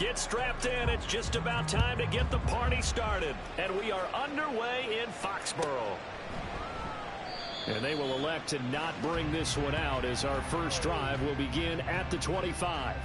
Get strapped in. It's just about time to get the party started. And we are underway in Foxborough. And they will elect to not bring this one out as our first drive will begin at the 25.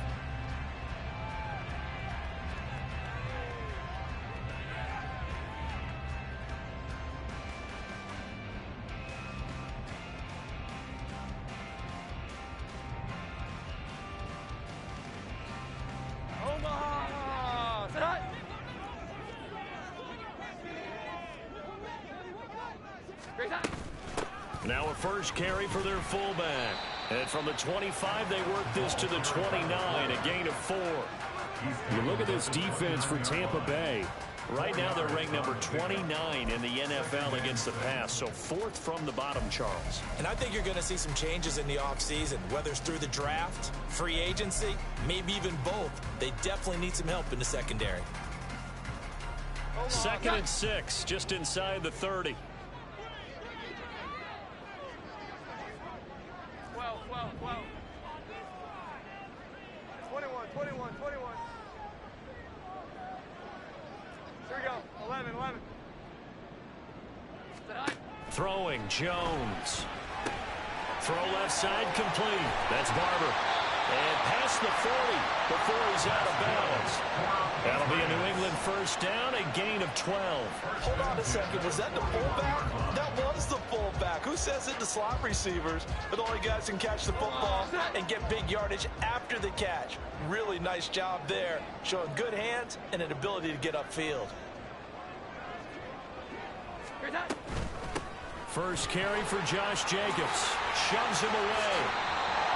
Now a first carry for their fullback. And from the 25, they work this to the 29, a gain of 4. You look at this defense for Tampa Bay. Right now they're ranked number 29 in the NFL against the pass, so 4th from the bottom, Charles. And I think you're going to see some changes in the offseason, whether it's through the draft, free agency, maybe even both. They definitely need some help in the secondary. 2nd and 6, just inside the 30. 21. Here we go. 11. Throwing, Jones. Throw left side, complete. That's Barber. And past the 40 before he's out of bounds. That'll be a New England first down, a gain of 12. Hold on a second. Was that the fullback? That was the fullback. Who says it to slot receivers? But only guys can catch the football and get big yardage after the catch. Really nice job there, showing good hands and an ability to get upfield. First carry for Josh Jacobs. Shoves him away.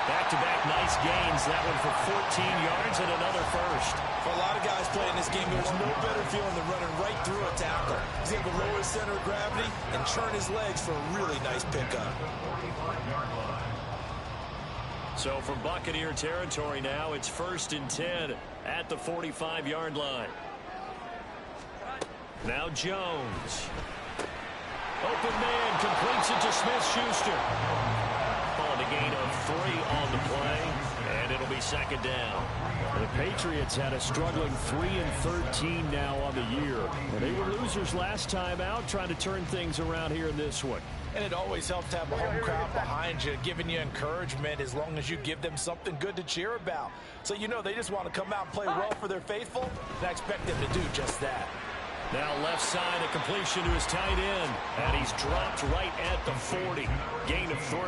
Back-to-back nice gains. That one for 14 yards and another first. For a lot of guys playing this game, there's no better feeling than running right through a tackle. He's able to lower his center of gravity and churn his legs for a really nice pickup. So from Buccaneer territory now, it's 1st and 10 at the 45-yard line. Now Jones. Open man, completes it to Smith-Schuster. Calling a gain of 3 on the play, and it'll be 2nd down. The Patriots had a struggling 3-13 now on the year. And they were losers last time out, trying to turn things around here in this one. And it always helps to have a home crowd behind you, giving you encouragement as long as you give them something good to cheer about. So you know they just want to come out and play well for their faithful, and I expect them to do just that. Now left side, a completion to his tight end. And he's dropped right at the 40. Gain of 3.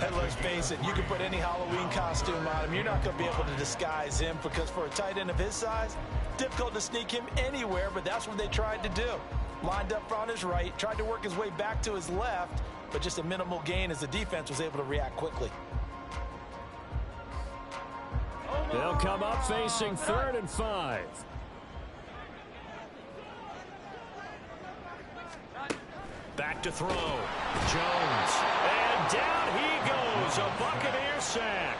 And let's face it, you can put any Halloween costume on him. You're not going to be able to disguise him because for a tight end of his size, difficult to sneak him anywhere, but that's what they tried to do. Lined up on his right, tried to work his way back to his left, but just a minimal gain as the defense was able to react quickly. They'll come up facing 3rd and 5. Back to throw. Jones. And down he goes. A Buccaneer sack.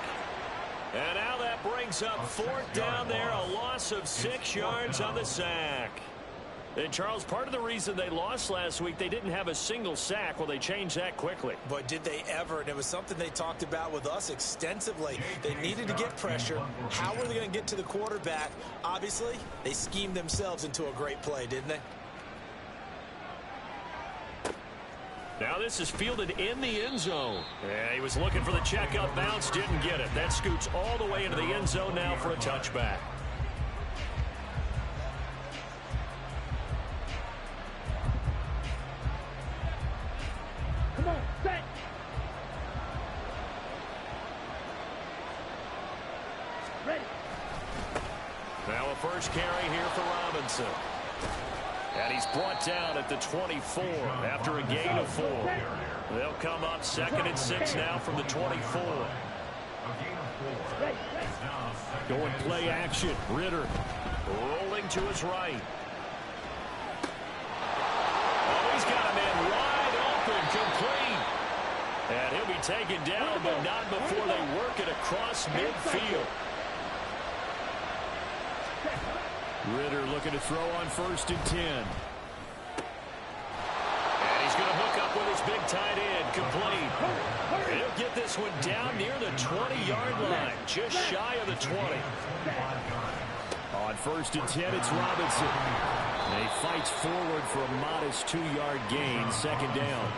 And now that brings up 4th down there. A loss of 6 yards on the sack. And Charles, part of the reason they lost last week, they didn't have a single sack. Well, they changed that quickly. But did they ever? And it was something they talked about with us extensively. They needed to get pressure. How were they going to get to the quarterback? Obviously, they schemed themselves into a great play, didn't they? Now this is fielded in the end zone. Yeah, he was looking for the checkup bounce, didn't get it. That scoots all the way into the end zone now for a touchback. Come on, set. Ready. Now a first carry here for Robinson. And he's brought down at the 24 after a gain of 4. They'll come up 2nd and 6 now from the 24. Going play action. Ritter rolling to his right. Oh, he's got a man wide open, complete. And he'll be taken down, but not before they work it across midfield. Ritter looking to throw on 1st and 10. And he's going to hook up with his big tight end, complete. He'll get this one down near the 20-yard line, just shy of the 20. On 1st and 10, it's Robinson. And he fights forward for a modest 2-yard gain, 2nd down.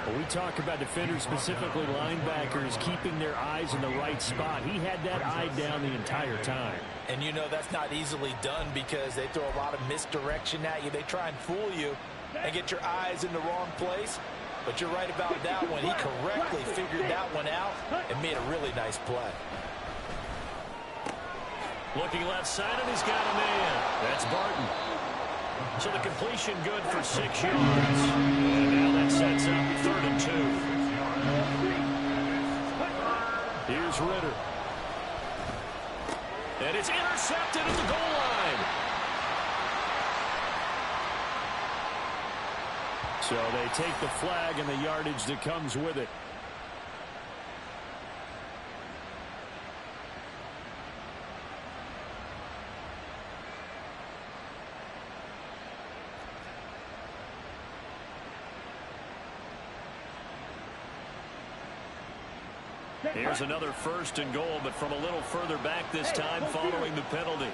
When we talk about defenders, specifically linebackers, keeping their eyes in the right spot, he had that eye down the entire time. And you know that's not easily done because they throw a lot of misdirection at you. They try and fool you and get your eyes in the wrong place. But you're right about that one. He correctly figured that one out and made a really nice play. Looking left side, and he's got a man. That's Barton. So the completion good for 6 yards. And now that sets up 3rd and 2. Here's Ritter. And it's intercepted at the goal line. So they take the flag and the yardage that comes with it. Here's another 1st and goal, but from a little further back this time following the penalty.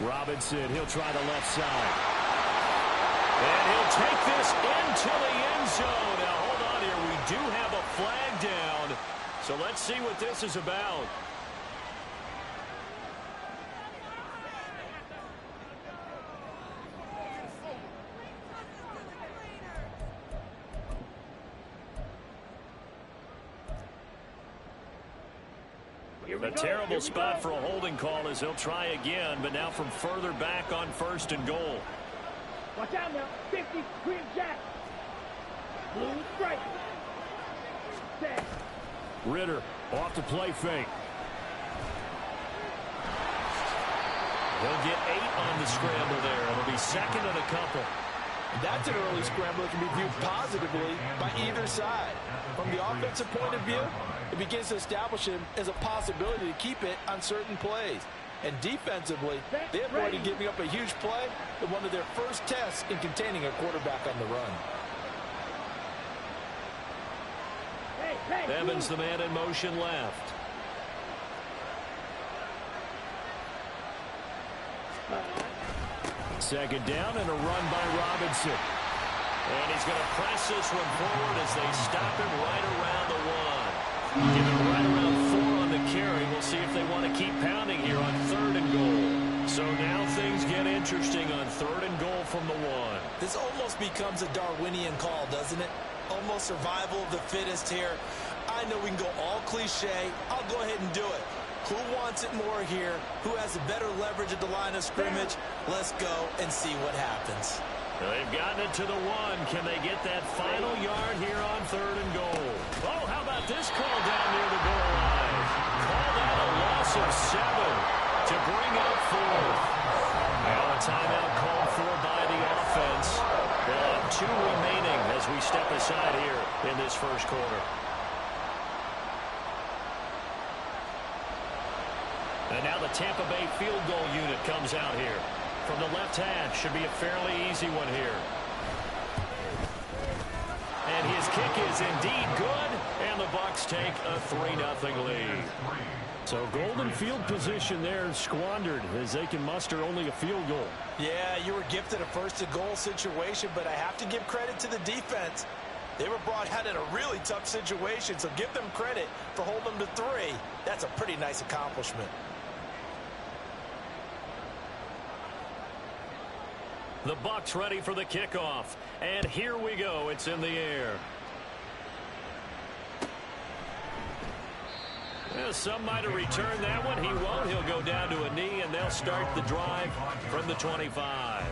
Robinson, he'll try the left side. And he'll take this into the end zone. Now, hold on here. We do have a flag down. So let's see what this is about. A terrible spot for a holding call as they'll try again, but now from further back on 1st and goal. Watch out now. 50, green jack. Blue strike. Set. Ritter off the play fake. He'll get 8 on the scramble there. It'll be 2nd and a couple. That's an early scramble that can be viewed positively by either side. From the offensive point of view, it begins to establish him as a possibility to keep it on certain plays. And defensively, they avoided giving up a huge play in one of their first tests in containing a quarterback on the run. Evans, the man in motion left. Second down and a run by Robinson. And he's going to press this one forward as they stop him right around the 1. Give him right around 4 on the carry. We'll see if they want to keep pounding here on 3rd and goal. So now things get interesting on 3rd and goal from the 1. This almost becomes a Darwinian call, doesn't it? Almost survival of the fittest here. I know we can go all cliche. I'll go ahead and do it. Who wants it more here? Who has a better leverage at the line of scrimmage? Let's go and see what happens. They've gotten it to the 1. Can they get that final yard here on 3rd and goal? Oh, how about this call down near the goal line? Call that a loss of 7 to bring up 4th. Now a timeout called for by the offense. They'll have 2 remaining as we step aside here in this first quarter. And now the Tampa Bay field goal unit comes out here. From the left hash, should be a fairly easy one here. And his kick is indeed good, and the Bucs take a 3-0 lead. So golden field position there squandered as they can muster only a field goal. Yeah, you were gifted a 1st and goal situation, but I have to give credit to the defense. They were brought out in a really tough situation, so give them credit for holding them to 3. That's a pretty nice accomplishment. The Bucs ready for the kickoff. And here we go. It's in the air. Well, some might have returned that one. He won't. He'll go down to a knee, and they'll start the drive from the 25.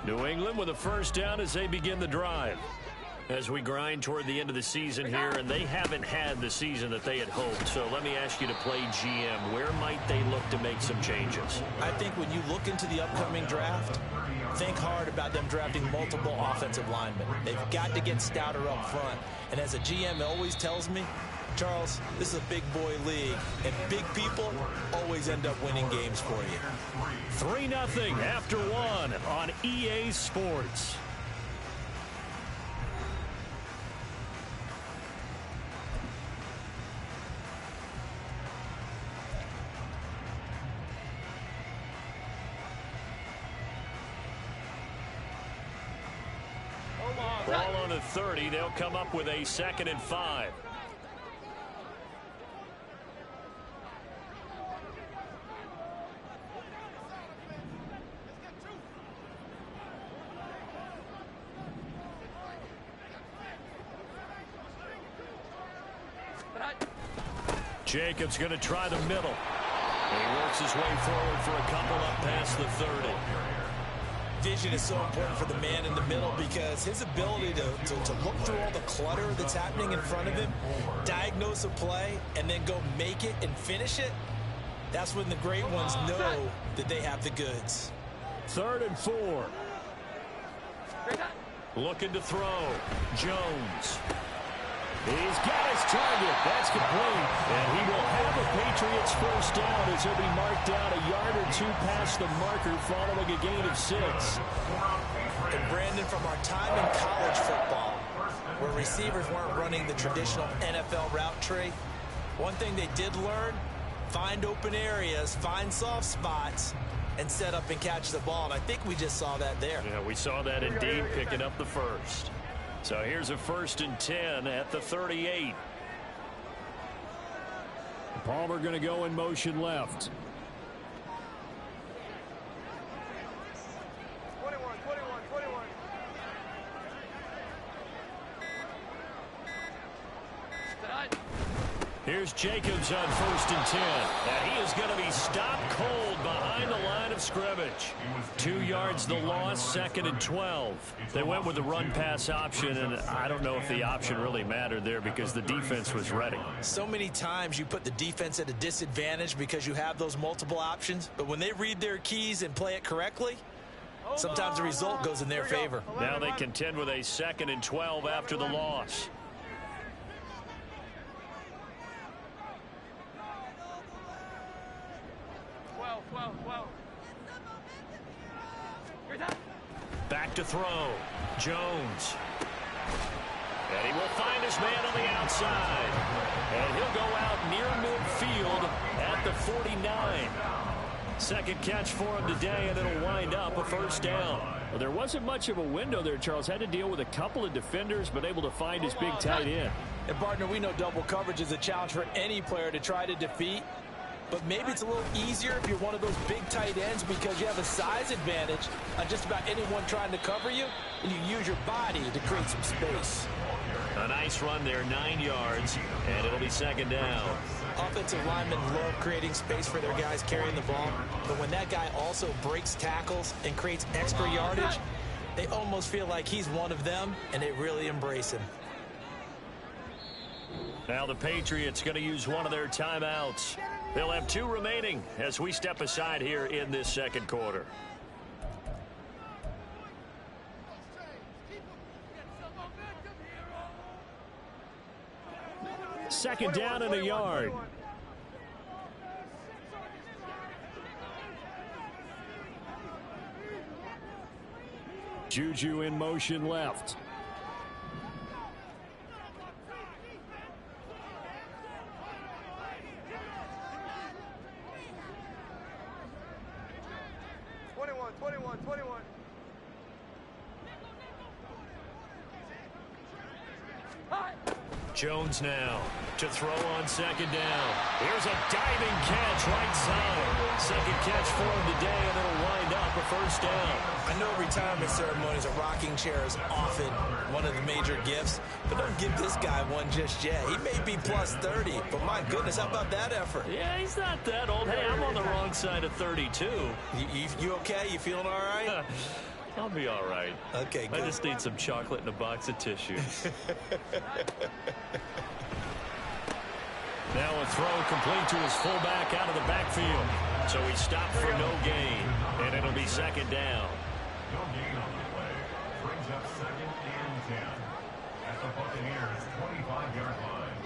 New England with a 1st down as they begin the drive. As we grind toward the end of the season here, and they haven't had the season that they had hoped. So let me ask you to play GM. Where might they look to make some changes? I think when you look into the upcoming draft, think hard about them drafting multiple offensive linemen. They've got to get stouter up front. And as a GM always tells me, Charles, this is a big boy league, and big people always end up winning games for you. 3-0 after 1 on EA Sports. Ball on the 30. They'll come up with a 2nd and 5. Jacobs going to try the middle. He works his way forward for a couple up past the 30. Vision is so important for the man in the middle because his ability to look through all the clutter that's happening in front of him, diagnose a play, and then go make it and finish it, that's when the great ones know that they have the goods. 3rd and 4. Looking to throw. Jones. He's got his target. That's complete. And he will have a Patriots first down as he'll be marked down a yard or 2 past the marker following a gain of 6. And Brandon, from our time in college football, where receivers weren't running the traditional NFL route tree, one thing they did learn, find open areas, find soft spots, and set up and catch the ball. And I think we just saw that there. Yeah, we saw that indeed, picking up the first. So here's a 1st and 10 at the 38. Palmer going to go in motion left. 21. Here's Jacobs on 1st and 10. And he is going to be stopped cold behind the line of scrimmage. 2 yards the loss, 2nd and 12. They went with the run-pass option, and I don't know if the option really mattered there because the defense was ready. So many times you put the defense at a disadvantage because you have those multiple options, but when they read their keys and play it correctly, sometimes the result goes in their favor. Now they contend with a 2nd and 12 after the loss. Back to throw. Jones. And he will find his man on the outside. And he'll go out near midfield at the 49. 2nd catch for him today, and it'll wind up a first down. Well, there wasn't much of a window there, Charles. Had to deal with a couple of defenders, but able to find his big tight end. And, partner, we know double coverage is a challenge for any player to try to defeat. But maybe it's a little easier if you're one of those big tight ends because you have a size advantage on just about anyone trying to cover you, and you use your body to create some space. A nice run there, 9 yards, and it'll be 2nd down. Offensive linemen love creating space for their guys carrying the ball, but when that guy also breaks tackles and creates extra yardage, they almost feel like he's one of them, and they really embrace him. Now the Patriots going to use one of their timeouts. They'll have 2 remaining as we step aside here in this 2nd quarter. Second down and a yard. Juju in motion left. Jones now to throw on 2nd down. Here's a diving catch right side. 2nd catch for him today, and it'll wind up a first down. I know retirement ceremonies, a rocking chair is often one of the major gifts, but don't give this guy one just yet. He may be plus 30, but my goodness, how about that effort? Yeah, he's not that old. Hey, I'm on the wrong side of 32. You okay? You feeling all right? I'll be all right. Okay, good. I just need some chocolate and a box of tissues. Now a throw complete to his fullback out of the backfield. So he stopped for no gain, and it'll be 2nd down. No gain on the play. Brings up 2nd and 10 at the Buccaneers' 25-yard line.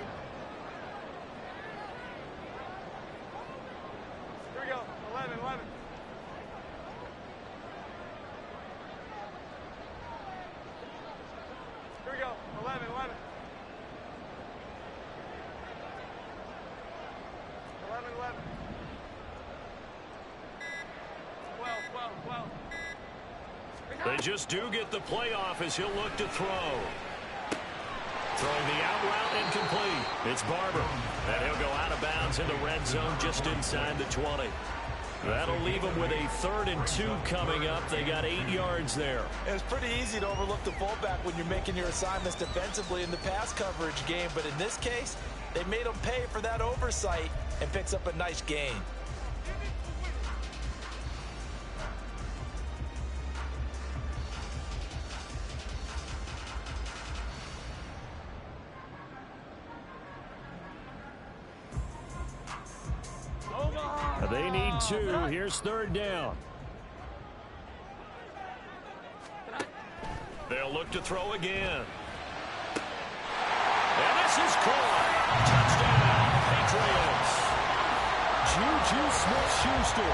Here we go. 11. 12. They just do get the playoff as he'll look to throw. Throwing the out route incomplete. It's Barber. And he'll go out of bounds in the red zone just inside the 20. That'll leave them with a 3rd and 2 coming up. They got 8 yards there. It's pretty easy to overlook the fullback when you're making your assignments defensively in the pass coverage game. But in this case, they made him pay for that oversight and picks up a nice gain. They need 2. Here's 3rd down. They'll look to throw again. And this is caught. Touchdown, Patriots. Juju Smith-Schuster,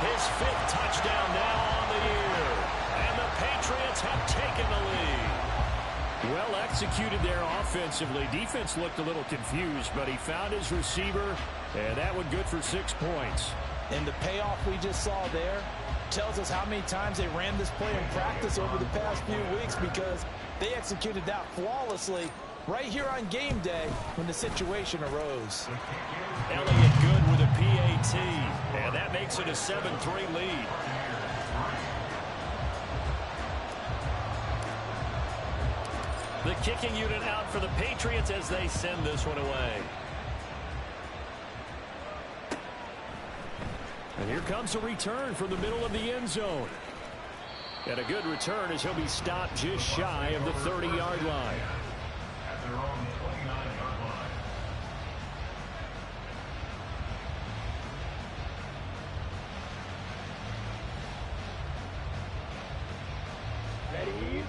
his 5th touchdown now on the year. And the Patriots have taken the lead. Well executed there offensively. Defense looked a little confused, but he found his receiver, and that one good for 6 points. And the payoff we just saw there tells us how many times they ran this play in practice over the past few weeks, because they executed that flawlessly right here on game day when the situation arose. Elliott good with a PAT, and that makes it a 7-3 lead. The kicking unit out for the Patriots as they send this one away. And here comes a return from the middle of the end zone. And a good return as he'll be stopped just shy of the 30-yard line. At their own 29-yard line.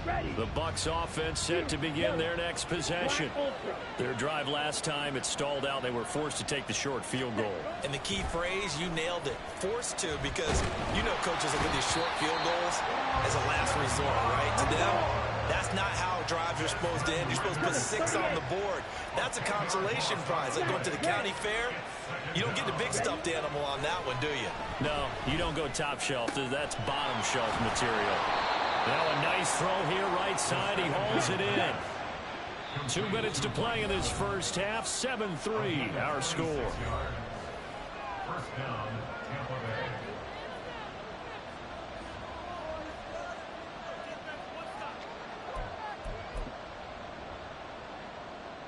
Ready. The Bucs offense set to begin their next possession. Their drive last time, it stalled out. They were forced to take the short field goal. And the key phrase, you nailed it, forced to, because you know coaches look at these short field goals as a last resort, right? To them, that's not how drives are supposed to end. You're supposed to put 6 on the board. That's a consolation prize. Like going to the county fair, you don't get the big stuffed animal on that one, do you? No, you don't go top shelf. That's bottom shelf material. Now a nice throw here right side. He hauls it in. 2 minutes to play in this first half. 7-3 our score. First down, Tampa Bay.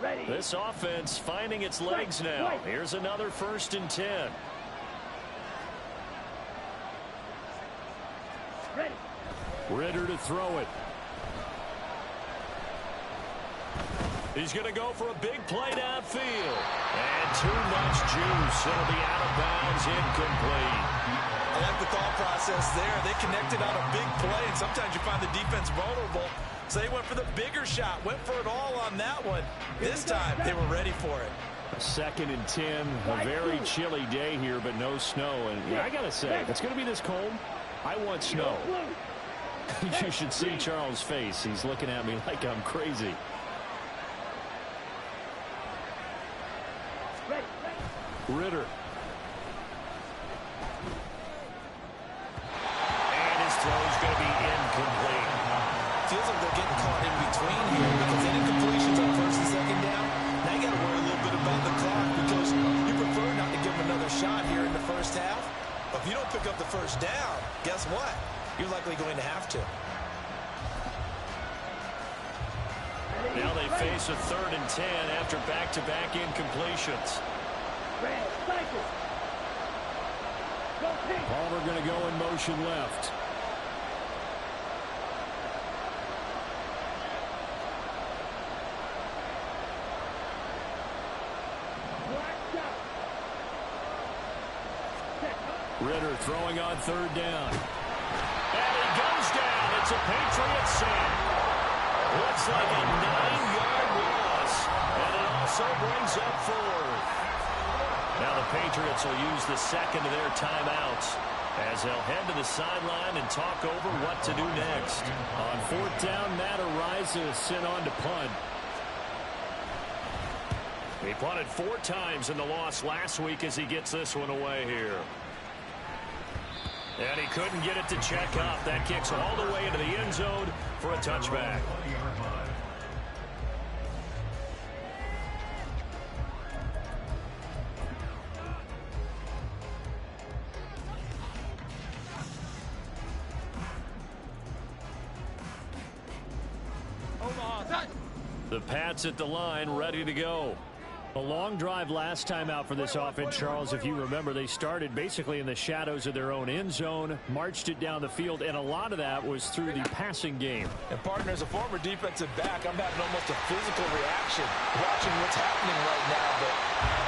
Ready. This offense finding its legs now. Here's another 1st and 10. Ready. Ritter to throw it. He's going to go for a big play downfield. And too much juice. It'll be out of bounds, incomplete. I like the thought process there. They connected on a big play, and sometimes you find the defense vulnerable. So they went for the bigger shot, went for it all on that one. This time, they were ready for it. 2nd and 10. A very chilly day here, but no snow. And I got to say, if it's going to be this cold, I want snow. You should see Charles' face. He's looking at me like I'm crazy. Ritter. And his throw's going to be incomplete. Feels like they're getting caught in between here, because that incompletion's on 1st and 2nd down. Now you got to worry a little bit about the clock, because you prefer not to give them another shot here in the first half. But if you don't pick up the 1st down, guess what? You're likely going to have to. Now they face a 3rd and 10 after back-to-back incompletions. Palmer going to go in motion left. Ritter throwing on 3rd down. And he goes down. It's a Patriot sack. Looks like a 9-yard loss. And it also brings up 4th. Now the Patriots will use the 2nd of their timeouts. as they'll head to the sideline and talk over what to do next. On fourth down, Matt Araiza sent on to punt. He punted 4 times in the loss last week as he gets this one away here. And he couldn't get it to check up. That kicks all the way into the end zone for a touchback. The Pats at the line, ready to go. A long drive last time out for this offense, Charles. If you remember, they started basically in the shadows of their own end zone, marched it down the field, and a lot of that was through the passing game. And partner, as a former defensive back, I'm having almost a physical reaction watching what's happening right now. But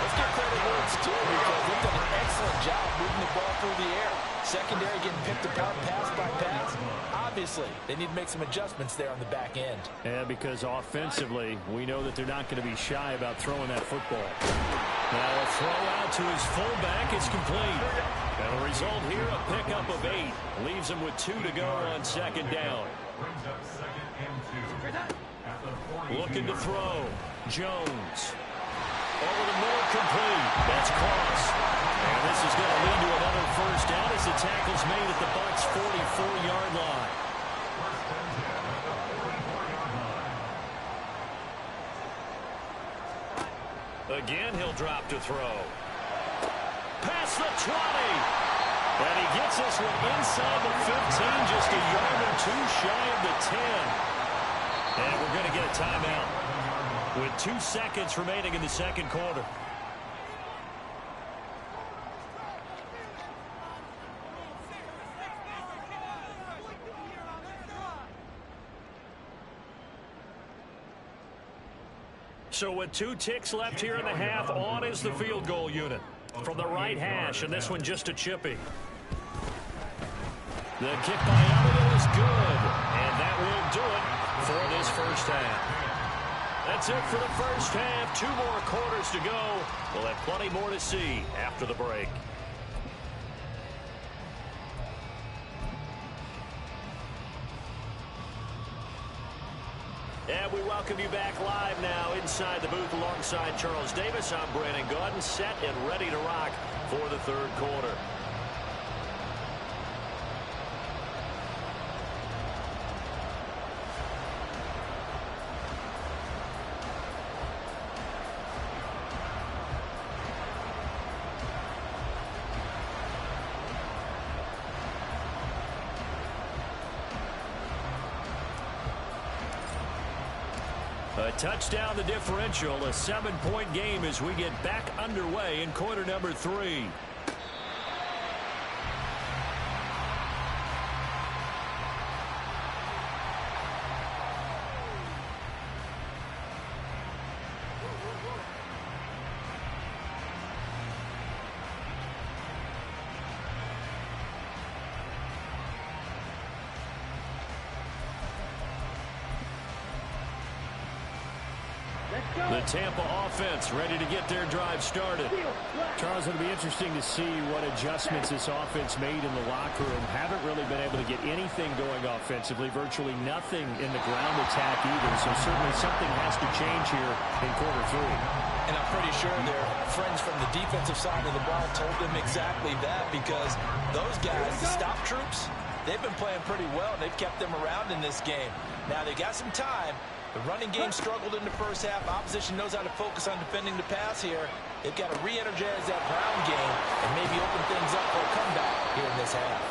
let's give credit where it's due, because they've done an excellent job moving the ball through the air. Secondary getting picked apart pass by pass. Obviously, they need to make some adjustments there on the back end. Yeah, because offensively, we know that they're not going to be shy about throwing that football. Now a throw out to his fullback is complete. And a result here, a pickup of 8. Leaves him with 2 to go on second down. Looking to throw. Jones. Over the middle, complete. That's Cross. And this is going to lead to another first down as the tackle's made at the Bucs' 44-yard line. Again, he'll drop to throw. Past the 20. And he gets this one inside the 15, just a yard or 2 shy of the 10. And we're going to get a timeout with 2 seconds remaining in the second quarter. So with 2 ticks left here in the half, on is the field goal unit from the right hash, and this one just a chippy. The kick by Elliott is good, and that will do it for this first half. That's it for the first half. 2 more quarters to go. We'll have plenty more to see after the break. And we welcome you back live now inside the booth alongside Charles Davis. I'm Brandon Gaudin, set and ready to rock for the third quarter. A touchdown the differential, a 7-point game as we get back underway in quarter number 3. The Tampa offense ready to get their drive started. Charles, it'll be interesting to see what adjustments this offense made in the locker room. Haven't really been able to get anything going offensively, virtually nothing in the ground attack either. So certainly something has to change here in quarter 3. And I'm pretty sure their friends from the defensive side of the ball told them exactly that, because those guys, the stop troops, they've been playing pretty well. They've kept them around in this game. Now they got some time. The running game struggled in the first half. Opposition knows how to focus on defending the pass here. They've got to re-energize that ground game and maybe open things up for a comeback here in this half.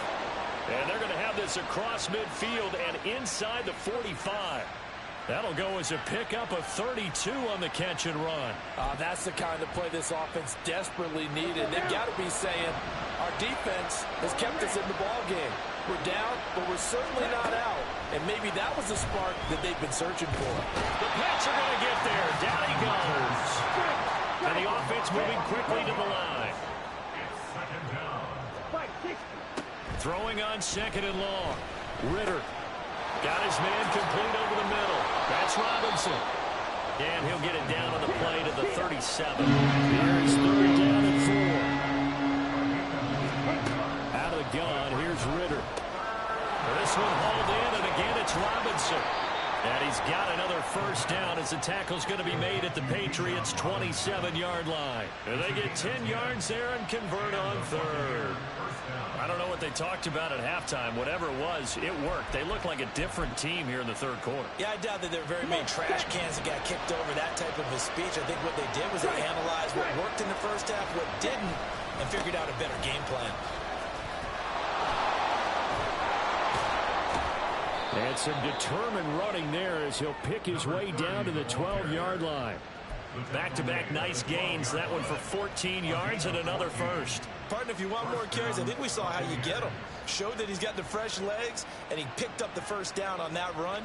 And they're going to have this across midfield and inside the 45. That'll go as a pickup of 32 on the catch and run. That's the kind of play this offense desperately needed. They've got to be saying, our defense has kept us in the ball game. We're down, but we're certainly not out. And maybe that was the spark that they've been searching for. The Pats are going to get there. Down he goes. And the offense moving quickly to the line. Throwing on second and long. Ritter got his man complete over the middle. That's Robinson. And he'll get it down on the play to the 37. Here's third down and 4. Out of the gone. Here's Ritter. This one hauled in, and again it's Robinson. And he's got another first down as the tackle's going to be made at the Patriots' 27-yard line. And they get 10 yards there and convert on third. I don't know what they talked about at halftime. Whatever it was, it worked. They look like a different team here in the third quarter. Yeah, I doubt that there are very many trash cans that got kicked over, that type of a speech. I think what they did was they analyzed what worked in the first half, what didn't, and figured out a better game plan. And some determined running there as he'll pick his way down to the 12-yard line. Back-to-back nice gains. That one for 14 yards and another first. Partner, if you want more carries, I think we saw how you get them. Showed that he's got the fresh legs, and he picked up the first down on that run.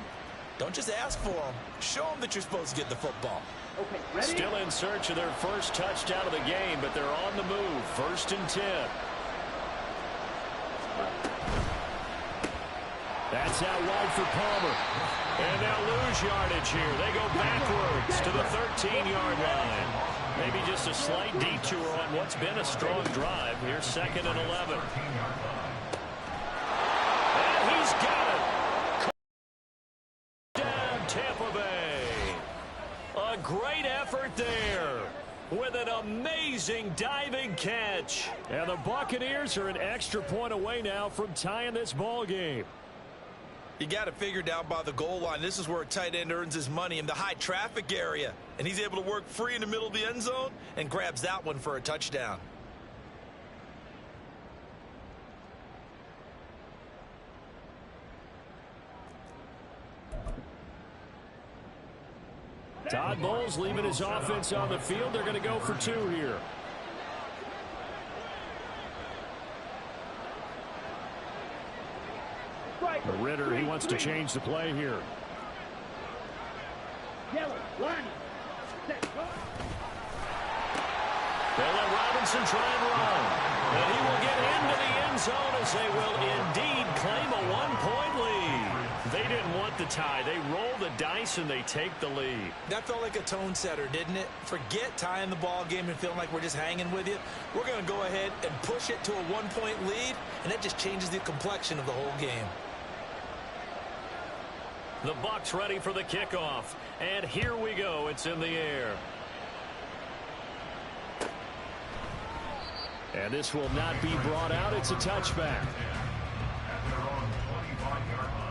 Don't just ask for them. Show them that you're supposed to get the football. Okay, ready? Still in search of their first touchdown of the game, but they're on the move. 1st and 10. That's out wide for Palmer. And they'll lose yardage here. They go backwards to the 13-yard line. Maybe just a slight detour on what's been a strong drive. Here's 2nd and 11. And he's got it. Down Tampa Bay. A great effort there with an amazing diving catch. And the Buccaneers are an extra point away now from tying this ball game. You got it figured out by the goal line. This is where a tight end earns his money, in the high traffic area. And he's able to work free in the middle of the end zone and grabs that one for a touchdown. Todd Bowles leaving his offense on the field. They're going to go for 2 here. Ritter, he wants to change the play here. Yellow, line. Set, go. They'll let Robinson try and run. And he will get into the end zone as they will indeed claim a 1-point lead. They didn't want the tie. They roll the dice and they take the lead. That felt like a tone setter, didn't it? Forget tying the ball game and feeling like we're just hanging with you. We're going to go ahead and push it to a 1-point lead, and that just changes the complexion of the whole game. The Bucs ready for the kickoff. And here we go. It's in the air. And this will not be brought out. It's a touchback. At their own 25-yard line.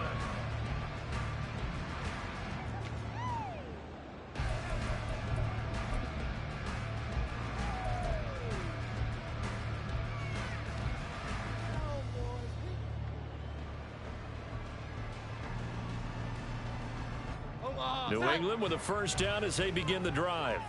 New England with a first down as they begin the drive.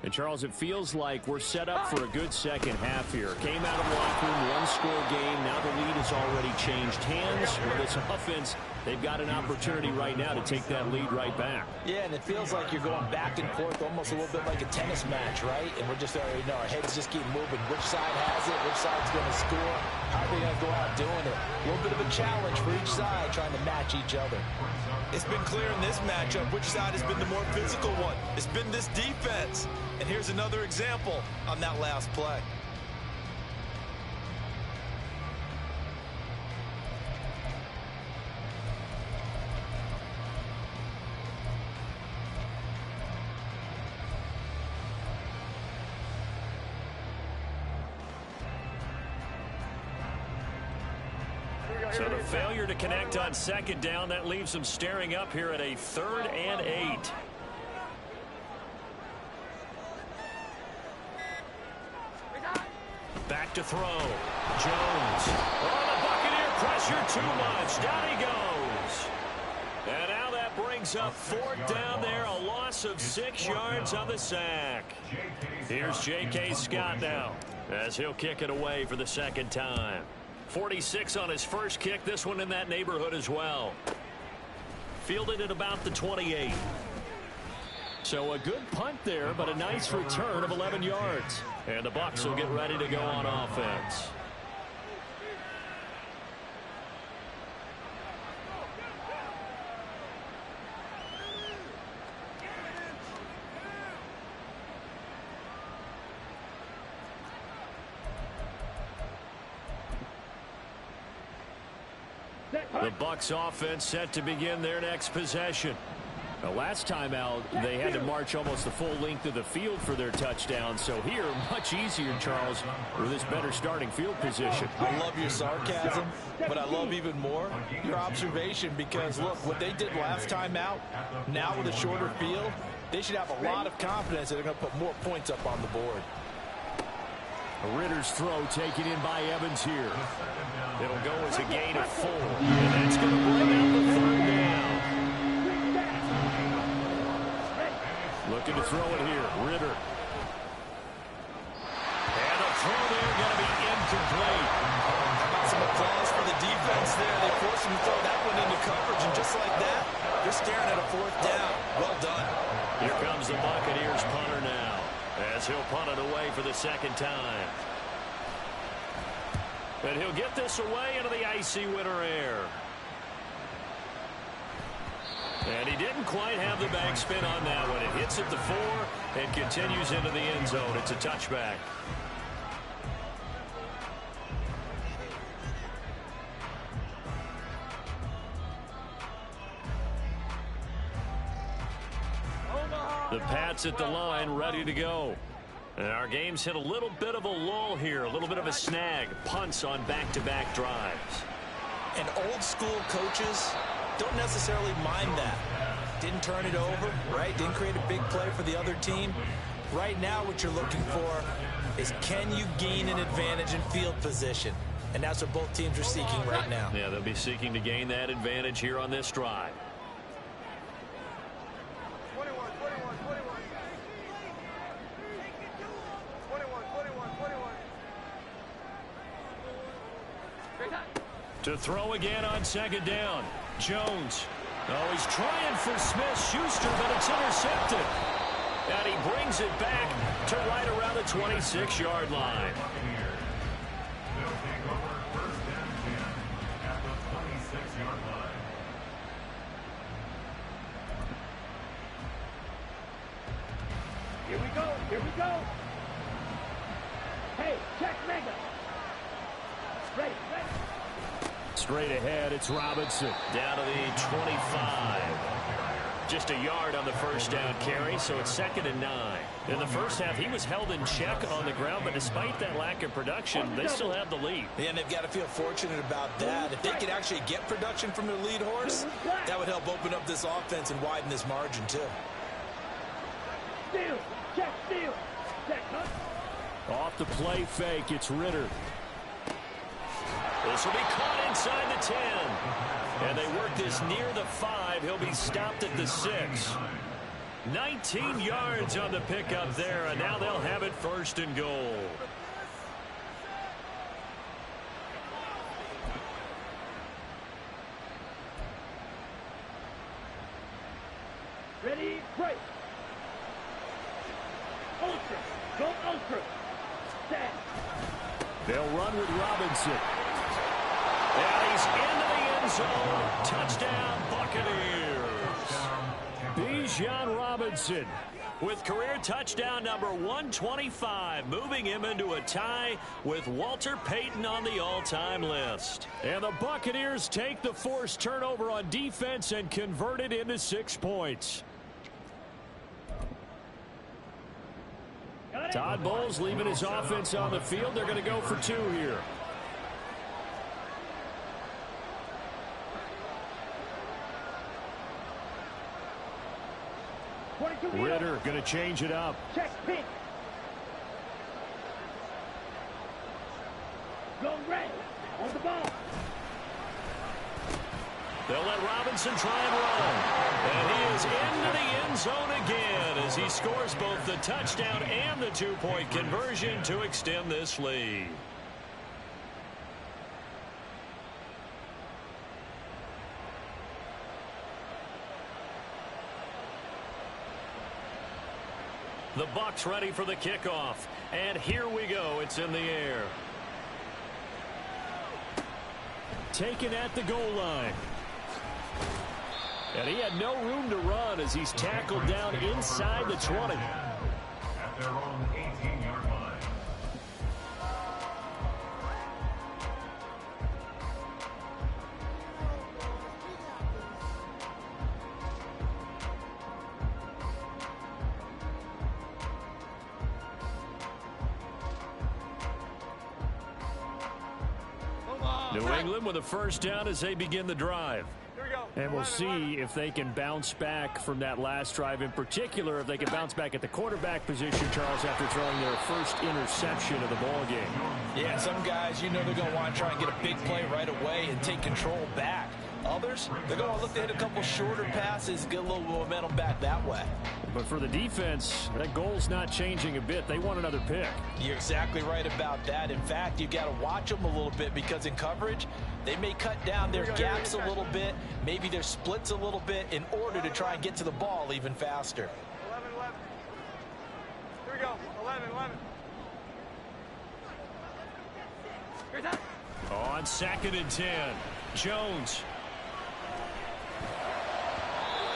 And, Charles, it feels like we're set up for a good second half here. Came out of the locker room, one-score game. Now the lead has already changed hands. With this offense, they've got an opportunity right now to take that lead right back. Yeah, and it feels like you're going back and forth almost a little bit like a tennis match, right? And we're just already know our heads just keep moving. Which side has it? Which side's going to score? How are they going to go out doing it? A little bit of a challenge for each side trying to match each other. It's been clear in this matchup which side has been the more physical one. It's been this defense. And here's another example on that last play. So the failure to connect on second down, that leaves them staring up here at a 3rd and 8. Back to throw. Jones. Oh, the Buccaneer pressure too much. Down he goes. And now that brings up 4th down there. A loss of 6 yards on the sack. Here's J.K. Scott now as he'll kick it away for the 2nd time. 46 on his first kick. This one in that neighborhood as well. Fielded at about the 28. So a good punt there, but a nice return of 11 yards. And the Bucs will get ready to go on offense. The Bucs offense set to begin their next possession. Now, last time out, they had to march almost the full length of the field for their touchdown. So here, much easier, Charles, with this better starting field position. I love your sarcasm, but I love even more your observation because, look, what they did last time out, now with a shorter field, they should have a lot of confidence that they're going to put more points up on the board. Ritter's throw taken in by Evans here. It'll go as a gain of 4, and that's going to bring out the third down. Looking to throw it here, Ritter. And the throw there going to be incomplete. Some applause for the defense there. They forced him to throw that one into coverage, and just like that, you're staring at a 4th down. Well done. Here comes the Buccaneers punter now, as he'll punt it away for the second time. And he'll get this away into the icy winter air. And he didn't quite have the backspin on that one. It hits at the 4 and continues into the end zone. It's a touchback. The Pats at the line, ready to go. And our game's hit a little bit of a lull here, a little bit of a snag. Punts on back-to-back drives. And old school coaches don't necessarily mind that. Didn't turn it over, right? Didn't create a big play for the other team. Right now what you're looking for is, can you gain an advantage in field position? And that's what both teams are seeking right now. Yeah, they'll be seeking to gain that advantage here on this drive. 21, 21, 21. 21, 21, 21. Great time. To throw again on second down. Jones. Oh, he's trying for Smith-Schuster, but it's intercepted. And he brings it back to right around the 26-yard line. They'll take over 1st and 10 at the 26-yard line. Here we go. Here we go. Hey, check mega. Ready, ready. Straight ahead, it's Robinson. Down to the 25. Just a yard on the first down carry, so it's 2nd and 9. In the first half, he was held in check on the ground, but despite that lack of production, they still have the lead. Yeah, and they've got to feel fortunate about that. If they could actually get production from their lead horse, that would help open up this offense and widen this margin, too. Steal. Check steal. Check, huh? Off the play fake, it's Ritter. This will be caught inside the 10. And they work this near the 5. He'll be stopped at the 6. 19 yards on the pickup there, and now they'll have it 1st and goal. Ready, break. Ultra. Go ultra. Stand. They'll run with Robinson. And he's into the end zone. Touchdown, Buccaneers. Bijan Robinson With career touchdown number 125, moving him into a tie with Walter Payton on the all-time list. And the Buccaneers take the forced turnover on defense and convert it into 6 points. Todd Bowles leaving his offense on the field. They're going to go for 2 here. Ritter going to change it up. Check pick. Go red. On the ball. They'll let Robinson try and run. And he is into the end zone again as he scores both the touchdown and the 2-point conversion to extend this lead. The Bucs ready for the kickoff. And here we go. It's in the air. Taken at the goal line. And he had no room to run as he's tackled down inside the 20. At their own 18-yard line. New England with a first down as they begin the drive. Here we go. And we'll see if they can bounce back from that last drive, in particular if they can bounce back at the quarterback position, Charles, after throwing their first interception of the ball game. Yeah, some guys, you know they're going to want to try and get a big play right away and take control back. Others, they're going to look to hit a couple shorter passes, get a little momentum back that way. But for the defense, that goal's not changing a bit. They want another pick. You're exactly right about that. In fact, you got to watch them a little bit because in coverage, they may cut down their gaps a little bit, maybe their splits a little bit in order to try and get to the ball even faster. 11-11. Here we go. 11-11. Here's that. On 2nd and 10, Jones.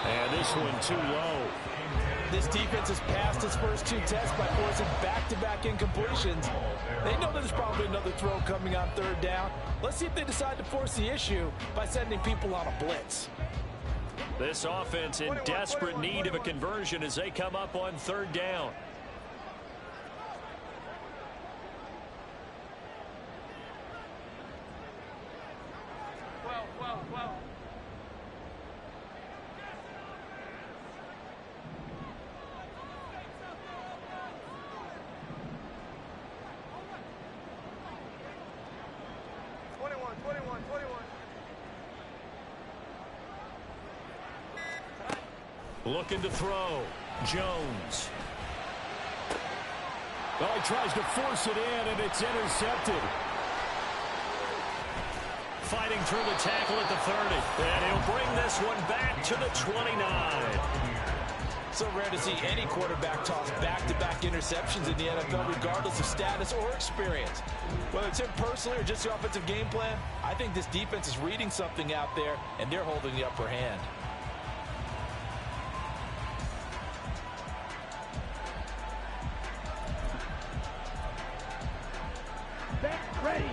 And this one too low. This defense has passed its first 2 tests by forcing back-to-back incompletions. They know there's probably another throw coming on 3rd down. Let's see if they decide to force the issue by sending people on a blitz. This offense in desperate need of a conversion as they come up on 3rd down. Well. 21. Looking to throw. Jones. Well, he tries to force it in, and it's intercepted. Fighting through the tackle at the 30. And he'll bring this one back to the 29. So rare to see any quarterback toss back-to-back interceptions in the NFL, regardless of status or experience. Whether it's him personally or just the offensive game plan, I think this defense is reading something out there, and they're holding the upper hand. Back ready.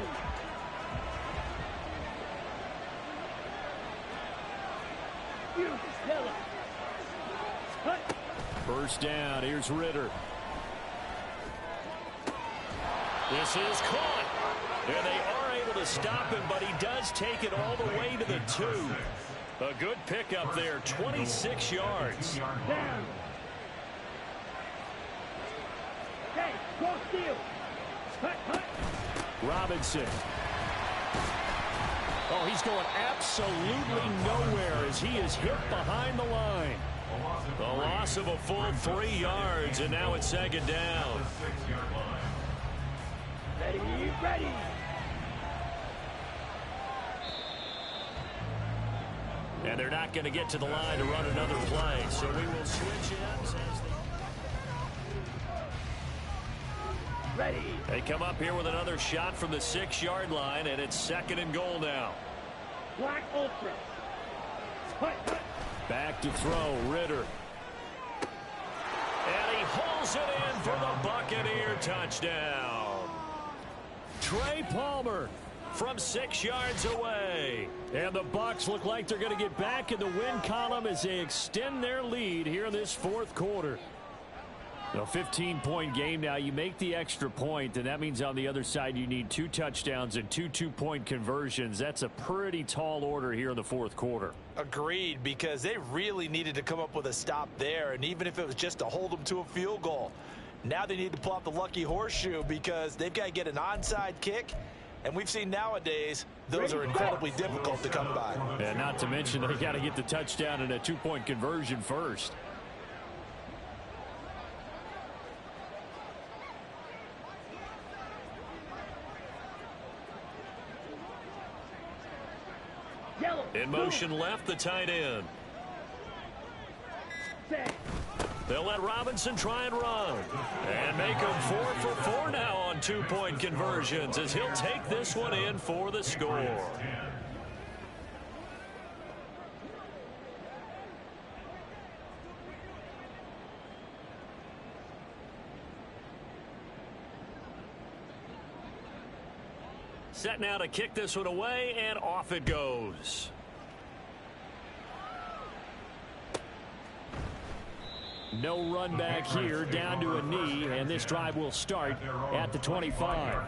You tell him. First down. Here's Ritter. This is caught. And they are able to stop him, but he does take it all the way to the 2. A good pickup there, 26 yards. Down. Hey, go steal. Hut. Robinson. Oh, he's going absolutely nowhere as he is hit behind the line. The loss of a full 3 yards, and now it's 2nd down. Ready. And they're not going to get to the line to run another play, so we will switch ends as Ready. they come up here with another shot from the 6-yard line, and it's 2nd and goal now. Black Ultra. Hut. Back to throw, Ritter. And he hauls it in for the Buccaneer touchdown. Trey Palmer from 6 yards away. And the Bucs look like they're going to get back in the win column as they extend their lead here in this 4th quarter. A 15-point game now. You make the extra point, and that means on the other side you need 2 touchdowns and 2 two-point conversions. That's a pretty tall order here in the 4th quarter. Agreed, because they really needed to come up with a stop there, and even if it was just to hold them to a field goal. Now they need to pull out the lucky horseshoe because they've got to get an onside kick, and we've seen nowadays those are incredibly difficult to come by. And not to mention they got to get the touchdown and a 2-point conversion first. In motion left, the tight end. They'll let Robinson try and run. And make him 4 for 4 now on 2-point conversions as he'll take this one in for the score. Set now to kick this one away, and off it goes. No run back here, down to a knee, and this drive will start at the 25.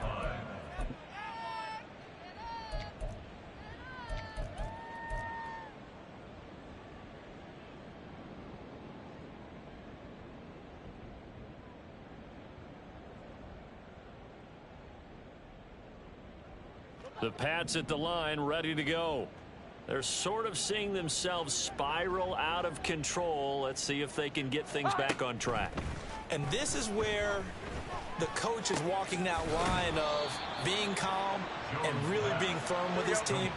The Pats at the line, ready to go. They're sort of seeing themselves spiral out of control. Let's see if they can get things back on track. And this is where the coach is walking that line of being calm and really being firm with his team.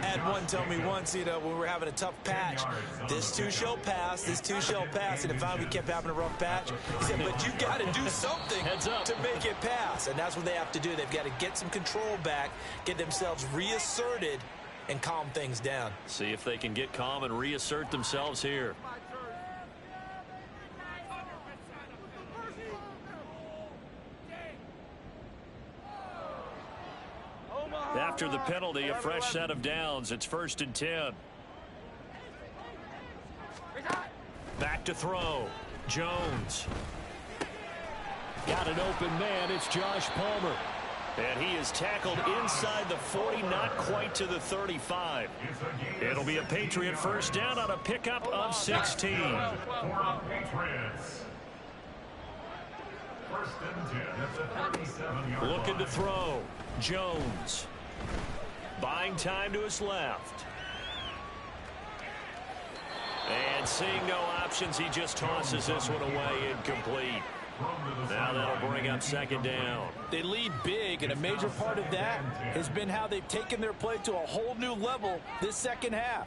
I had one tell me once, when we were having a tough patch, this too shall pass, this too shall pass. And if we kept having a rough patch, he said, but you got to do something to make it pass. And that's what they have to do. They've got to get some control back, get themselves reasserted, and calm things down. See if they can get calm and reassert themselves here. After the penalty, a fresh set of downs. It's 1st and 10. Back to throw. Jones. Got an open man. It's Josh Palmer. And he is tackled inside the 40, not quite to the 35. It'll be a Patriot first down on a pickup of 16. For Patriots. 1st and 10 at the 37-yard line. Looking to throw. Jones. Buying time to his left. And seeing no options, he just tosses this one away incomplete. Now that'll bring up 2nd down. They lead big, and a major part of that has been how they've taken their play to a whole new level this second half.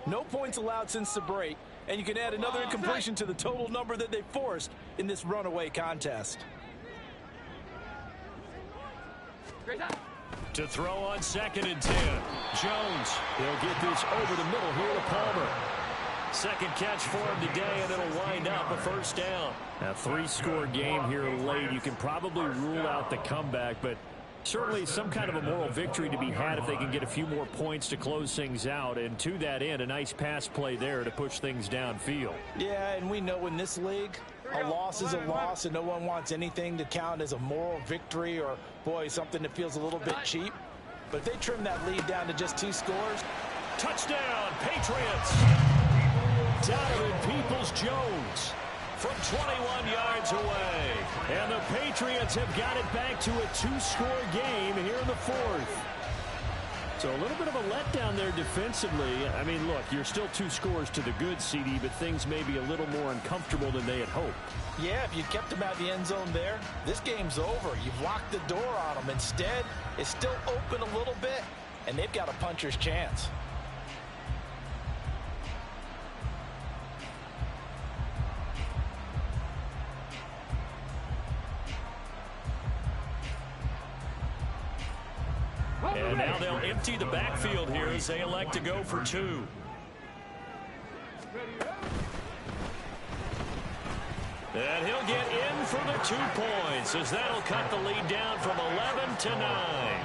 No points allowed since the break, and you can add another incompletion to the total number that they forced in this runaway contest. To throw on 2nd and 10. Jones. He'll get this over the middle here to Palmer. Second catch for him today, and it'll wind up a first down. A 3-score game here late. You can probably rule out the comeback, but certainly some kind of a moral victory to be had if they can get a few more points to close things out. And to that end, a nice pass play there to push things downfield. Yeah, and we know in this league, a loss is a loss, and no one wants anything to count as a moral victory or, boy, something that feels a little bit cheap. But if they trim that lead down to just 2 scores. Touchdown, Patriots! Donovan Peoples-Jones from 21 yards away. And the Patriots have got it back to a 2-score game here in the 4th. So a little bit of a letdown there defensively. I mean, look, you're still 2 scores to the good, CD, but things may be a little more uncomfortable than they had hoped. Yeah, if you kept them out of the end zone there, this game's over. You've locked the door on them. Instead, it's still open a little bit, and they've got a puncher's chance. And now they'll empty the backfield here as they elect to go for 2. And he'll get in for the 2 points as that'll cut the lead down from 11 to 9.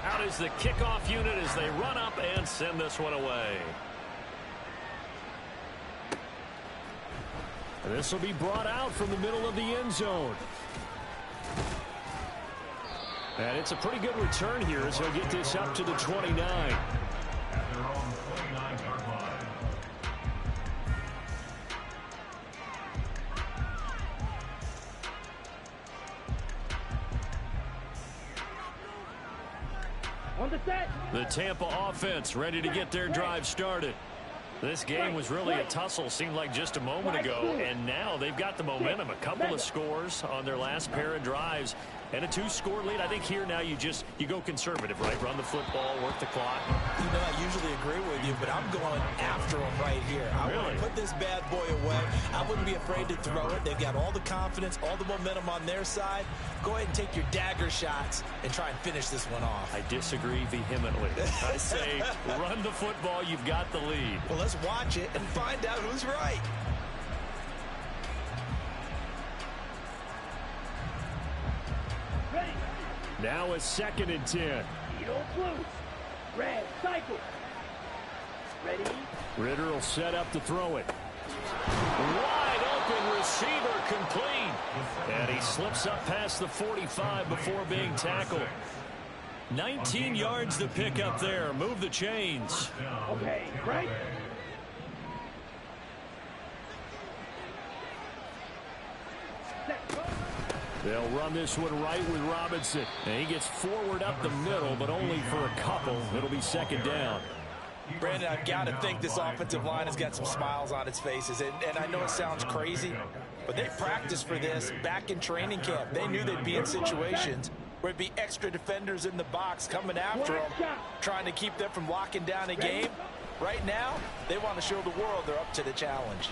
Out is the kickoff unit as they run up and send this one away. This will be brought out from the middle of the end zone. And it's a pretty good return here as he'll get this up to the 29. At their own 29-yard line. On the set. The Tampa offense ready to get their drive started. This game was really a tussle, seemed like just a moment ago, and now they've got the momentum. A couple of scores on their last pair of drives and a 2-score lead. I think here now you go conservative, right? Run the football, work the clock. You know, I usually agree with you, but I'm going after them right here. I want to put this bad boy away. I wouldn't be afraid to throw it. They've got all the confidence, all the momentum on their side. Go ahead and take your dagger shots and try and finish this one off. I disagree vehemently. I say run the football. You've got the lead. Well, let's watch it and find out who's right. Ready. Now it's 2nd and 10. Needle loose. Red cycle. Ready. Ritter will set up to throw it. Wide open receiver complete. And he slips up past the 45 before being tackled. 19 yards to pick up there. Move the chains. Okay, right? They'll run this one right with Robinson. And he gets forward up the middle, but only for a couple. It'll be second down. Brandon, I've got to think this offensive line has got some smiles on its faces. And I know it sounds crazy, but they practiced for this back in training camp. They knew they'd be in situations where it'd be extra defenders in the box coming after them, trying to keep them from locking down a game. Right now, they want to show the world they're up to the challenge.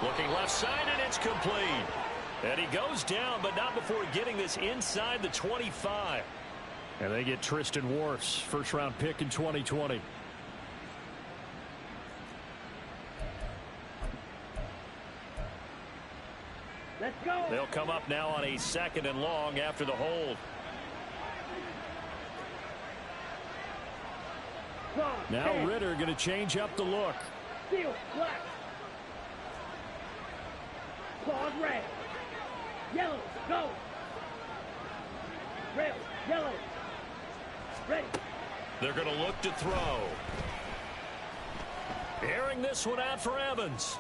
Looking left side, and it's complete. And he goes down, but not before getting this inside the 25. And they get Tristan Wirfs, first-round pick in 2020. Let's go. They'll come up now on a 2nd and long after the hold. Now Ritter going to change up the look. Steel, black. Claws red. Yellow, go. Red, yellow. Ready. They're going to look to throw. Airing this one out for Evans.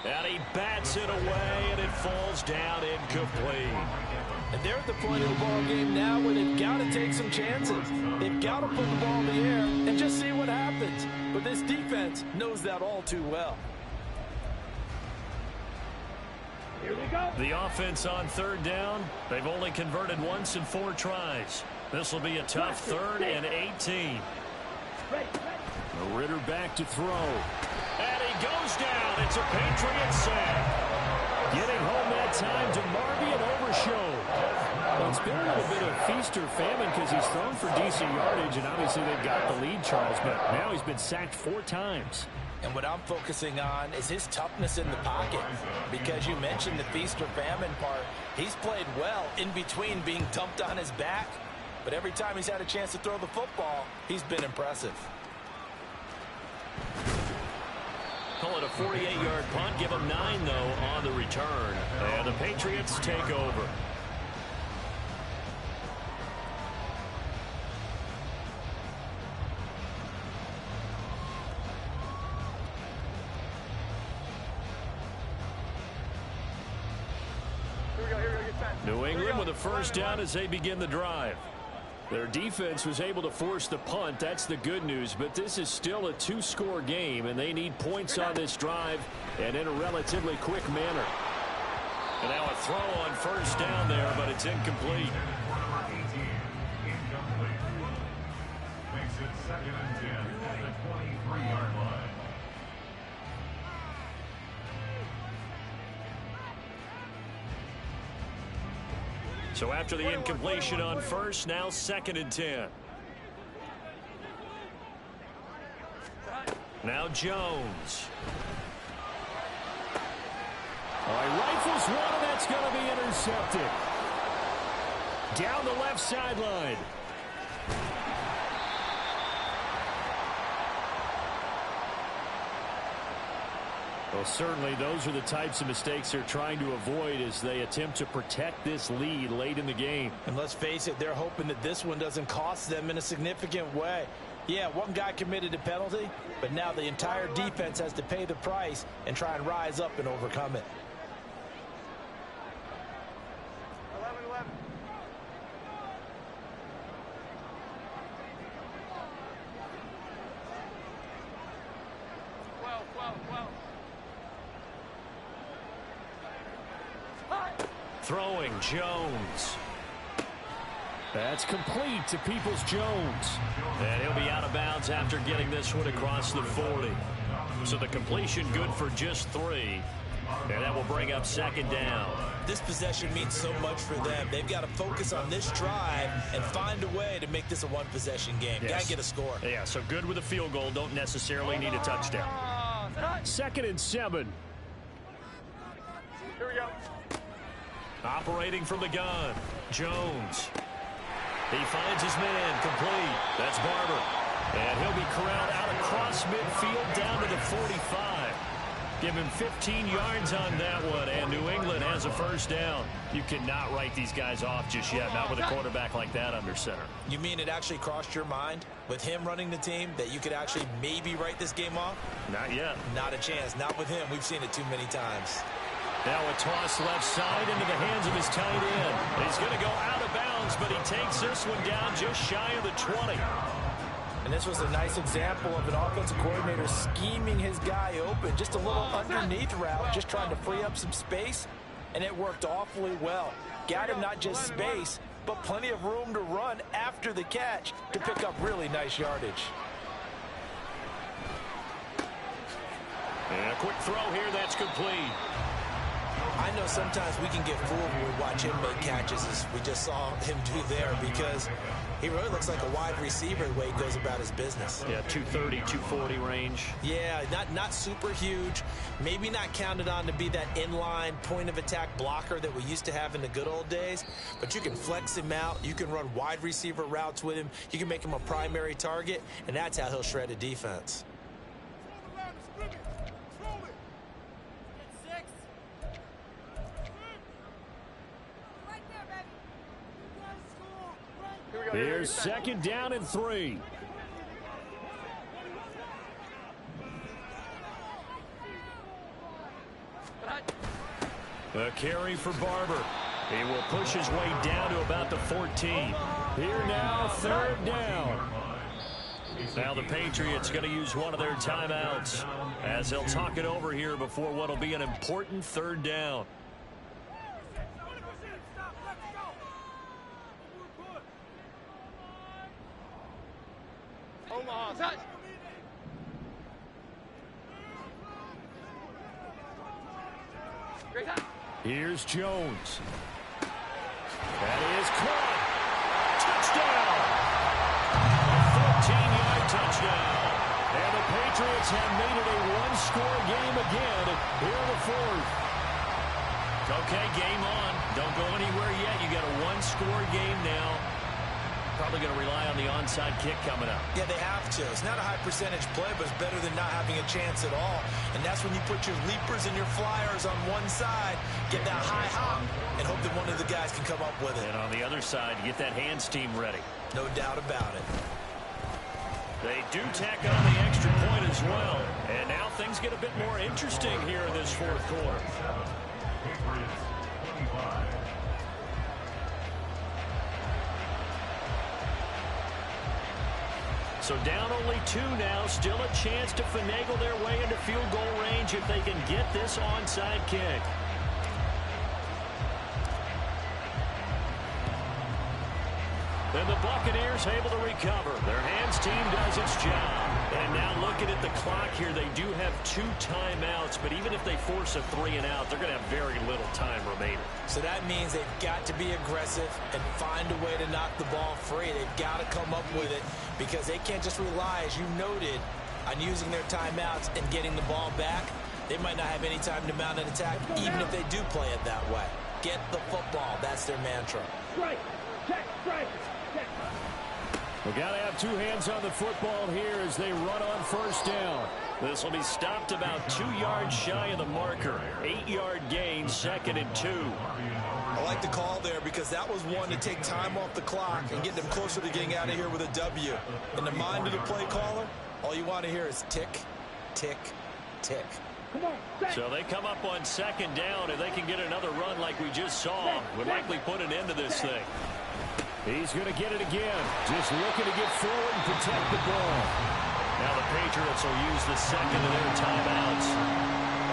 And he bats it away, and it falls down incomplete. And they're at the point of the ball game now where they've got to take some chances. They've got to put the ball in the air and just see what happens. But this defense knows that all too well. Here we go. The offense on 3rd down, they've only converted once in 4 tries. This will be a tough 3rd and 18. Ready. Ritter back to throw. And he goes down. It's a Patriot sack. Getting home that time to Marby and Overshown. Well, it's been a little bit of feast or famine because he's thrown for decent yardage, and obviously they've got the lead, Charles, but now he's been sacked 4 times. And what I'm focusing on is his toughness in the pocket. Because you mentioned the feast or famine part. He's played well in between being dumped on his back. But every time he's had a chance to throw the football, he's been impressive. Call it a 48-yard punt. Give him 9, though, on the return. And the Patriots take over. New England with a first down as they begin the drive. Their defense was able to force the punt. That's the good news. But this is still a 2-score game, and they need points on this drive and in a relatively quick manner. And now a throw on first down there, but it's incomplete. Number 18, incomplete. Makes it 2nd and 10 at the 23-yard line. So after the incompletion on first, now 2nd and 10. Now Jones. All right, rifles one, and that's going to be intercepted. Down the left sideline. Well, certainly those are the types of mistakes they're trying to avoid as they attempt to protect this lead late in the game. And let's face it, they're hoping that this one doesn't cost them in a significant way. Yeah, one guy committed a penalty, but now the entire defense has to pay the price and try and rise up and overcome it. 11-11. 12-12-12. Throwing Jones. That's complete to Peoples-Jones. And he'll be out of bounds after getting this one across the 40. So the completion good for just 3. And that will bring up 2nd down. This possession means so much for them. They've got to focus on this drive and find a way to make this a one-possession game. Yes. Got to get a score. Yeah, so good with a field goal. Don't necessarily need a touchdown. 2nd and 7. Here we go. Operating from the gun, Jones. He finds his man, complete. That's Barber. And he'll be corralled out across midfield down to the 45. Give him 15 yards on that one, and New England has a first down. You cannot write these guys off just yet, not with a quarterback like that under center. You mean it actually crossed your mind with him running the team that you could actually maybe write this game off? Not yet. Not a chance. Not with him. We've seen it too many times. Now a toss left side into the hands of his tight end. He's going to go out of bounds, but he takes this one down just shy of the 20. And this was a nice example of an offensive coordinator scheming his guy open. Just a little underneath route, just trying to free up some space, and it worked awfully well. Got him not just space, but plenty of room to run after the catch to pick up really nice yardage. And a quick throw here, that's complete. I know sometimes we can get fooled when we watch him make catches, as we just saw him do there, because he really looks like a wide receiver the way he goes about his business. Yeah, 230, 240 range. Yeah, not super huge. Maybe not counted on to be that inline point-of-attack blocker that we used to have in the good old days, but you can flex him out. You can run wide receiver routes with him. You can make him a primary target, and that's how he'll shred a defense. Here's second down and 3. A carry for Barber. He will push his way down to about the 14. Here now, third down. Now the Patriots going to use one of their timeouts as they'll talk it over here before what will be an important third down. Here's Jones. That is caught. Touchdown. A 14-yard touchdown. And the Patriots have made it a one-score game again here in the fourth. Okay, game on. Don't go anywhere yet. You got a one-score game now. Probably going to rely on the onside kick coming up. Yeah, they have to. It's not a high percentage play, but it's better than not having a chance at all. And that's when you put your leapers and your flyers on one side, get that high hop, and hope that one of the guys can come up with it. And on the other side, get that hands team ready. No doubt about it. They do tack on the extra point as well. And now things get a bit more interesting here in this fourth quarter. So down only 2 now, still a chance to finagle their way into field goal range if they can get this onside kick. And the Buccaneers able to recover. Their hands team does its job. And now looking at the clock here, they do have 2 timeouts, but even if they force a 3 and out, they're going to have very little time remaining. So that means they've got to be aggressive and find a way to knock the ball free. They've got to come up with it because they can't just rely, as you noted, on using their timeouts and getting the ball back. They might not have any time to mount an attack, even if they do play it that way. Get the football. That's their mantra. Strike. Check. Strike. Check. We got to have 2 hands on the football here as they run on first down. This will be stopped about 2 yards shy of the marker. 8-yard gain, 2nd and 2. I like the call there because that was one to take time off the clock and get them closer to getting out of here with a W. In the mind of the play caller, all you want to hear is tick, tick, tick. Come on. Set. So they come up on 2nd down, and they can get another run like we just saw. Would likely put an end to this thing. He's going to get it again. Just looking to get forward and protect the ball. Now the Patriots will use the second of their timeouts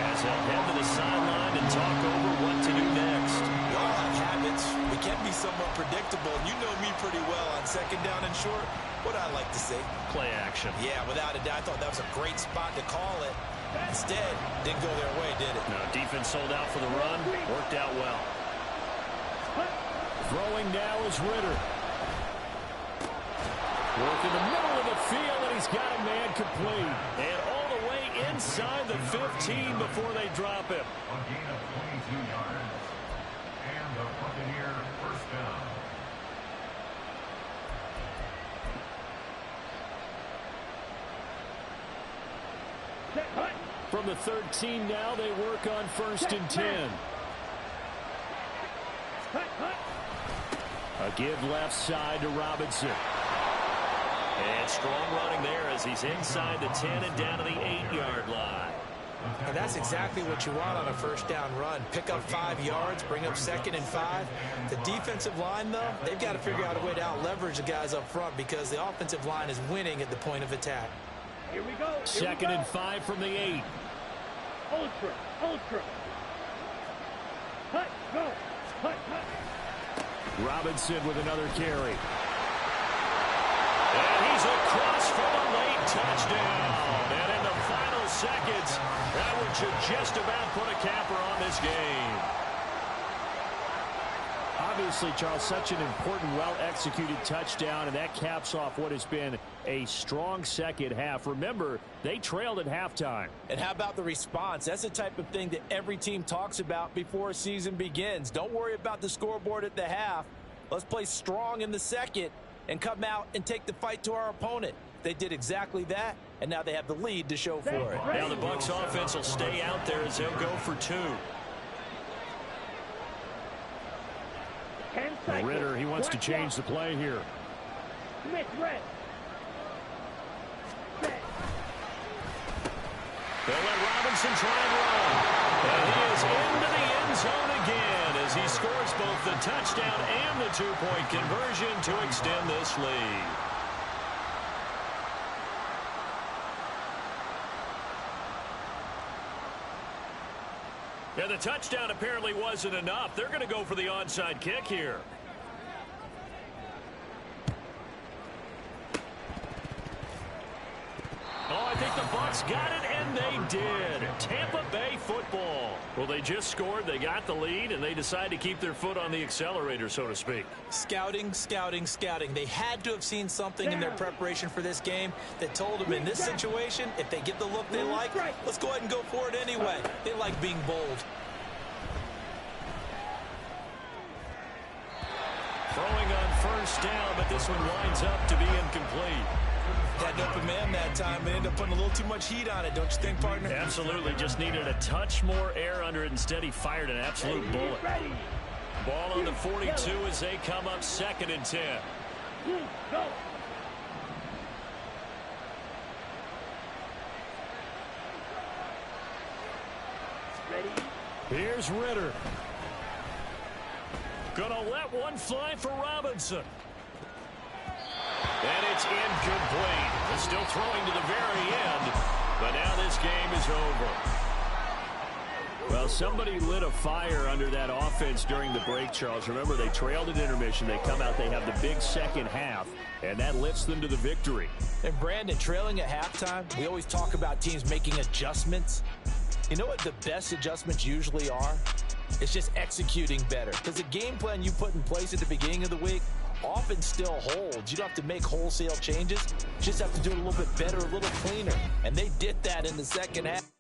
as they'll head to the sideline and talk over what to do next. We all have habits. We can be somewhat predictable, and you know me pretty well on 2nd down and short. What I like to see. Play action. Yeah, without a doubt. I thought that was a great spot to call it. Instead, didn't go their way, did it? No, defense sold out for the run. Worked out well. Throwing now is Ritter. Work in the middle of the field, and he's got a man complete. And all the way inside the 15 before they drop him. A gain of 22 yards. And the Buccaneer first down. From the 13 now, they work on 1st and 10. A give left side to Robinson. And strong running there as he's inside the 10 and down to the 8-yard line. And that's exactly what you want on a first down run. Pick up 5 yards, bring up 2nd and 5. The defensive line, though, they've got to figure out a way to out-leverage the guys up front because the offensive line is winning at the point of attack. Here we go. 2nd and 5 from the 8. Ultra. Hut, go. Hut. Robinson with another carry. And he's across for the late touchdown. And in the final seconds, that one should just about put a capper on this game. Obviously, Charles, such an important, well-executed touchdown, and that caps off what has been a strong second half. Remember, they trailed at halftime. And how about the response? That's the type of thing that every team talks about before a season begins. Don't worry about the scoreboard at the half. Let's play strong in the second and come out and take the fight to our opponent. They did exactly that, and now they have the lead to show for it. Now the Bucs offense will stay out there as they'll go for 2. Ritter, he wants to change the play here. Smith, red. They'll let Robinson try and run. And he is into the end zone again as he scores both the touchdown and the 2-point conversion to extend this lead. Yeah, the touchdown apparently wasn't enough. They're going to go for the onside kick here. Oh, I think the Bucs got it, and they did. Tampa Bay football. Well, they just scored, they got the lead, and they decide to keep their foot on the accelerator, so to speak. Scouting. They had to have seen something in their preparation for this game that told them in this situation, if they get the look they like, let's go ahead and go for it anyway. They like being bold. Throwing on 1st down, but this one winds up to be incomplete. Had an open man that time, but ended up putting a little too much heat on it, don't you think, partner? Absolutely. Just needed a touch more air under it. Instead, he fired an absolute bullet. Ball on the 42 as they come up 2nd and 10. Go. Ready. Here's Ritter. Gonna let one fly for Robinson. And it's incomplete. They're still throwing to the very end, but now this game is over. Well, somebody lit a fire under that offense during the break, Charles. Remember, they trailed at intermission. They come out, they have the big second half, and that lifts them to the victory. And Brandon, trailing at halftime, we always talk about teams making adjustments. You know what the best adjustments usually are? It's just executing better. Because the game plan you put in place at the beginning of the week often still holds. You don't have to make wholesale changes. You just have to do it a little bit better, a little cleaner. And they did that in the second half.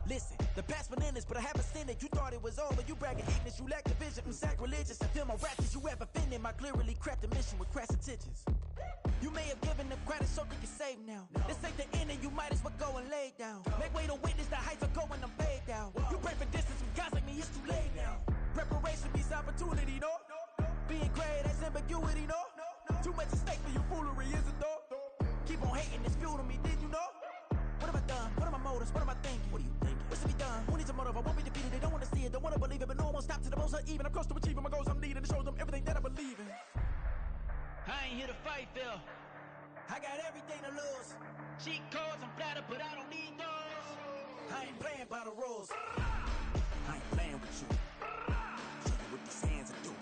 Listen, the past bananas, but I haven't seen it. You thought it was over. You bragging ignorance, you lack the vision. I'm sacrilegious. I feel my ratchets. You ever offended my clearly crafted mission with crass intentions. You may have given them credit so they can save now. This ain't the end and you might as well go and lay down. Make way to witness the heights are going, I'm paid down. You pray for distance from guys like me, it's too late now. Preparation means opportunity, no? Being great, that's ambiguity, no? Too much at stake for your foolery, is it though? Keep on hating, it's fuel to me, did you know? What have I done? What are my motives? What am I thinking? What are you thinking? What's to be done? Who needs a motive? I won't be defeated. They don't want to see it, don't want to believe it, but no one won't stop to the most even. I'm close to achieving my goals. I'm needing to show them everything that I believe in. I ain't here to fight, Phil. I got everything to lose. Cheat codes, I'm flattered, but I don't need those. I ain't playing by the rules. I ain't playing with you. Show you what these hands are doing.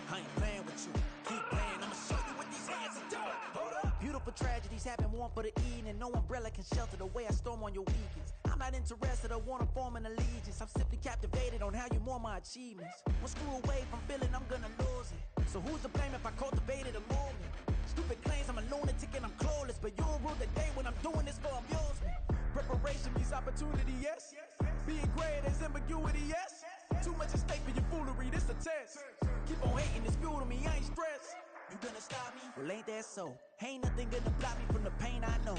I ain't playing with you. Keep playing, I'ma show you what these hands are doing. Hold up. Beautiful tragedies happen, one for the evening. No umbrella can shelter the way I storm on your weekends. I'm not interested, I wanna form an allegiance. I'm simply captivated on how you more my achievements. One screw away from feeling I'm gonna lose it. So who's to blame if I cultivated a movement? Stupid claims I'm a lunatic and I'm clueless, but you'll rule the day when I'm doing this for amusement. Preparation means opportunity, yes. Being great is ambiguity, yes. Too much at stake for your foolery. This Keep on hating, it's fuel to me, I ain't stressed. You gonna stop me? Well, ain't that so? Ain't nothing gonna block me from the pain I know.